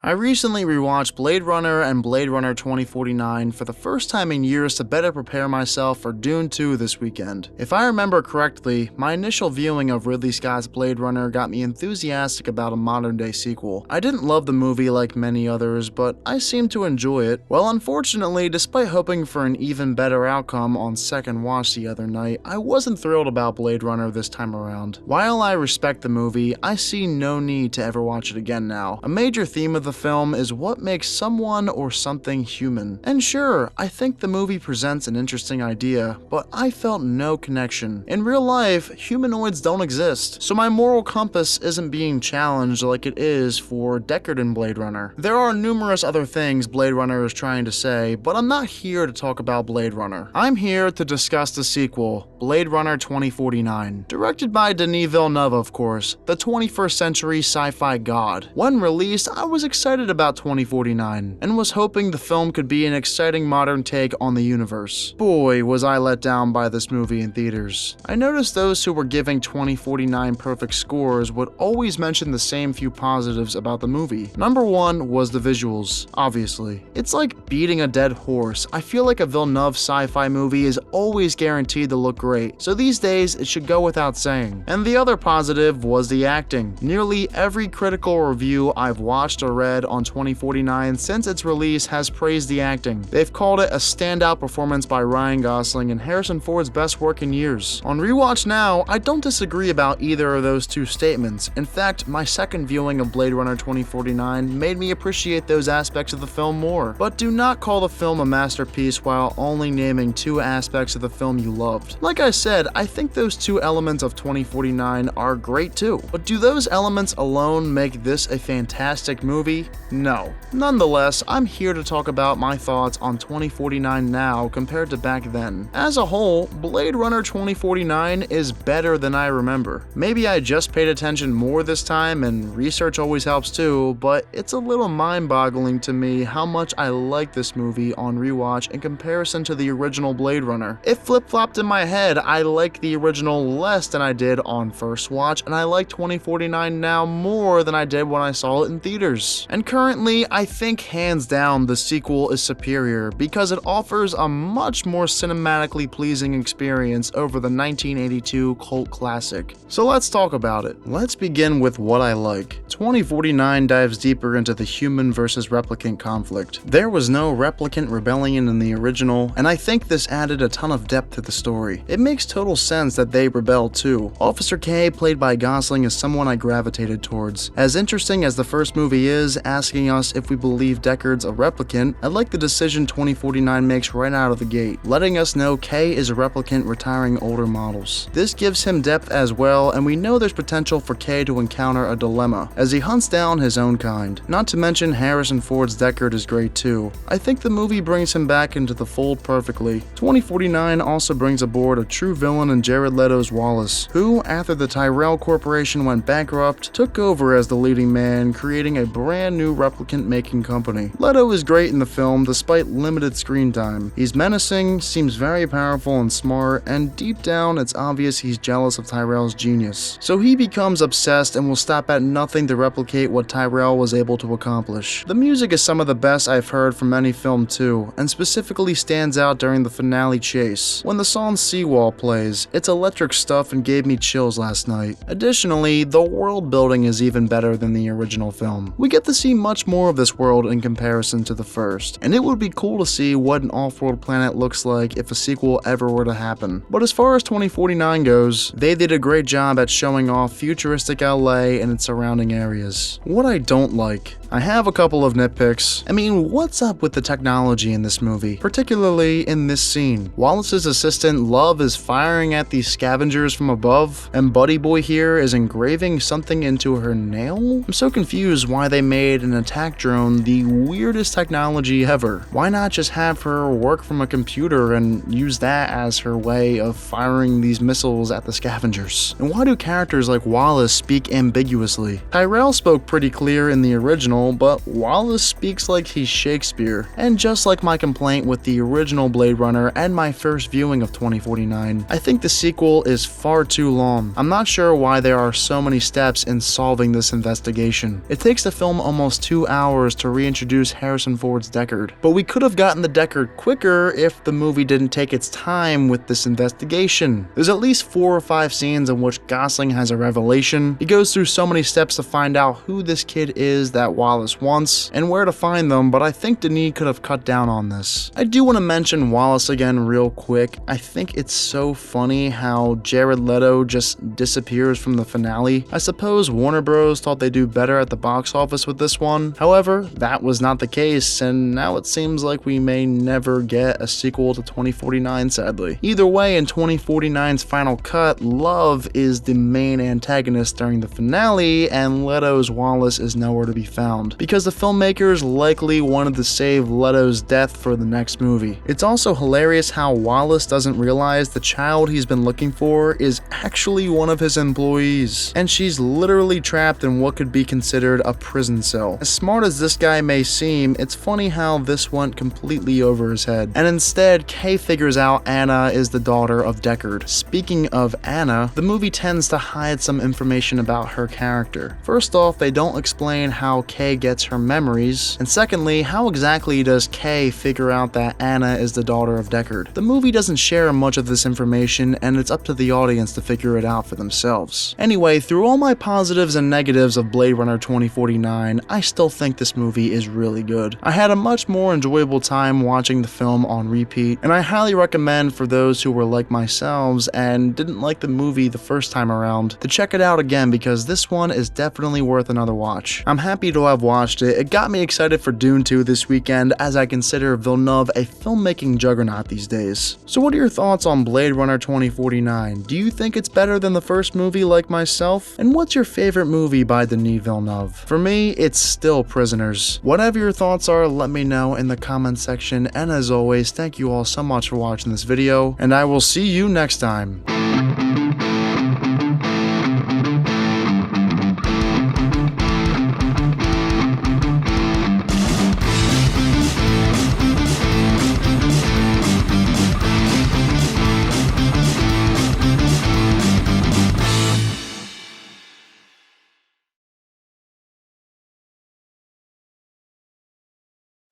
I recently rewatched Blade Runner and Blade Runner 2049 for the first time in years to better prepare myself for Dune 2 this weekend. If I remember correctly, my initial viewing of Ridley Scott's Blade Runner got me enthusiastic about a modern-day sequel. I didn't love the movie like many others, but I seemed to enjoy it. Well, unfortunately, despite hoping for an even better outcome on second watch the other night, I wasn't thrilled about Blade Runner this time around. While I respect the movie, I see no need to ever watch it again now. A major theme of the film is what makes someone or something human. And sure, I think the movie presents an interesting idea, but I felt no connection. In real life, humanoids don't exist, so my moral compass isn't being challenged like it is for Deckard in Blade Runner. There are numerous other things Blade Runner is trying to say, but I'm not here to talk about Blade Runner. I'm here to discuss the sequel, Blade Runner 2049. Directed by Denis Villeneuve, of course, the 21st century sci-fi god. When released, I was excited about 2049, and was hoping the film could be an exciting modern take on the universe. Boy, was I let down by this movie in theaters. I noticed those who were giving 2049 perfect scores would always mention the same few positives about the movie. Number one was the visuals, obviously. It's like beating a dead horse. I feel like a Villeneuve sci-fi movie is always guaranteed to look great, so these days it should go without saying. And the other positive was the acting. Nearly every critical review I've watched or read on 2049 since its release has praised the acting. They've called it a standout performance by Ryan Gosling and Harrison Ford's best work in years. On rewatch now, I don't disagree about either of those two statements. In fact, my second viewing of Blade Runner 2049 made me appreciate those aspects of the film more. But do not call the film a masterpiece while only naming two aspects of the film you loved. Like I said, I think those two elements of 2049 are great too. But do those elements alone make this a fantastic movie? No. Nonetheless, I'm here to talk about my thoughts on 2049 now compared to back then. As a whole, Blade Runner 2049 is better than I remember. Maybe I just paid attention more this time, and research always helps too, but it's a little mind-boggling to me how much I like this movie on rewatch in comparison to the original Blade Runner. It flip-flopped in my head. I like the original less than I did on first watch, and I like 2049 now more than I did when I saw it in theaters. And currently, I think hands down the sequel is superior because it offers a much more cinematically pleasing experience over the 1982 cult classic. So let's talk about it. Let's begin with what I like. 2049 dives deeper into the human versus replicant conflict. There was no replicant rebellion in the original, and I think this added a ton of depth to the story. It makes total sense that they rebelled too. Officer K, played by Gosling, is someone I gravitated towards. As interesting as the first movie is, asking us if we believe Deckard's a replicant, I like the decision 2049 makes right out of the gate, letting us know K is a replicant retiring older models. This gives him depth as well, and we know there's potential for K to encounter a dilemma as he hunts down his own kind. Not to mention Harrison Ford's Deckard is great too. I think the movie brings him back into the fold perfectly. 2049 also brings aboard a true villain in Jared Leto's Wallace, who, after the Tyrell Corporation went bankrupt, took over as the leading man, creating a brand new replicant making company. Leto is great in the film despite limited screen time. He's menacing, seems very powerful and smart, and deep down it's obvious he's jealous of Tyrell's genius. So he becomes obsessed and will stop at nothing to replicate what Tyrell was able to accomplish. The music is some of the best I've heard from any film too, and specifically stands out during the finale chase. When the song Seawall plays, it's electric stuff and gave me chills last night. Additionally, the world building is even better than the original film. We get to see much more of this world in comparison to the first, and it would be cool to see what an off-world planet looks like if a sequel ever were to happen. But as far as 2049 goes, they did a great job at showing off futuristic LA and its surrounding areas. What I don't like, I have a couple of nitpicks. I mean, what's up with the technology in this movie, particularly in this scene? Wallace's assistant Love is firing at these scavengers from above, and Buddy Boy here is engraving something into her nail? I'm so confused why they made an attack drone the weirdest technology ever. Why not just have her work from a computer and use that as her way of firing these missiles at the scavengers? And why do characters like Wallace speak ambiguously? Tyrell spoke pretty clear in the original, original, but Wallace speaks like he's Shakespeare. And just like my complaint with the original Blade Runner and my first viewing of 2049, I think the sequel is far too long. I'm not sure why there are so many steps in solving this investigation. It takes the film almost 2 hours to reintroduce Harrison Ford's Deckard, but we could have gotten the Deckard quicker if the movie didn't take its time with this investigation. There's at least 4 or 5 scenes in which Gosling has a revelation. He goes through so many steps to find out who this kid is that Wallace wants and where to find them, but I think Denis could have cut down on this. I do want to mention Wallace again real quick. I think it's so funny how Jared Leto just disappears from the finale. I suppose Warner Bros. Thought they'd do better at the box office with this one. However, that was not the case, and now it seems like we may never get a sequel to 2049, sadly. Either way, in 2049's final cut, Love is the main antagonist during the finale, and Leto's Wallace is nowhere to be found, because the filmmakers likely wanted to save Leto's death for the next movie. It's also hilarious how Wallace doesn't realize the child he's been looking for is actually one of his employees, and she's literally trapped in what could be considered a prison cell. As smart as this guy may seem, it's funny how this went completely over his head, and instead Kay figures out Anna is the daughter of Deckard. Speaking of Anna, the movie tends to hide some information about her character. First off, they don't explain how Kay gets her memories, and secondly, how exactly does Kay figure out that Anna is the daughter of Deckard? The movie doesn't share much of this information, and it's up to the audience to figure it out for themselves. Anyway, through all my positives and negatives of Blade Runner 2049, I still think this movie is really good. I had a much more enjoyable time watching the film on repeat, and I highly recommend for those who were like myself and didn't like the movie the first time around to check it out again, because this one is definitely worth another watch. I'm happy to have watched it. It got me excited for Dune 2 this weekend, as I consider Villeneuve a filmmaking juggernaut these days. So what are your thoughts on Blade Runner 2049? Do you think it's better than the first movie like myself? And what's your favorite movie by Denis Villeneuve? For me, it's still Prisoners. Whatever your thoughts are, let me know in the comment section, and as always, thank you all so much for watching this video, and I will see you next time.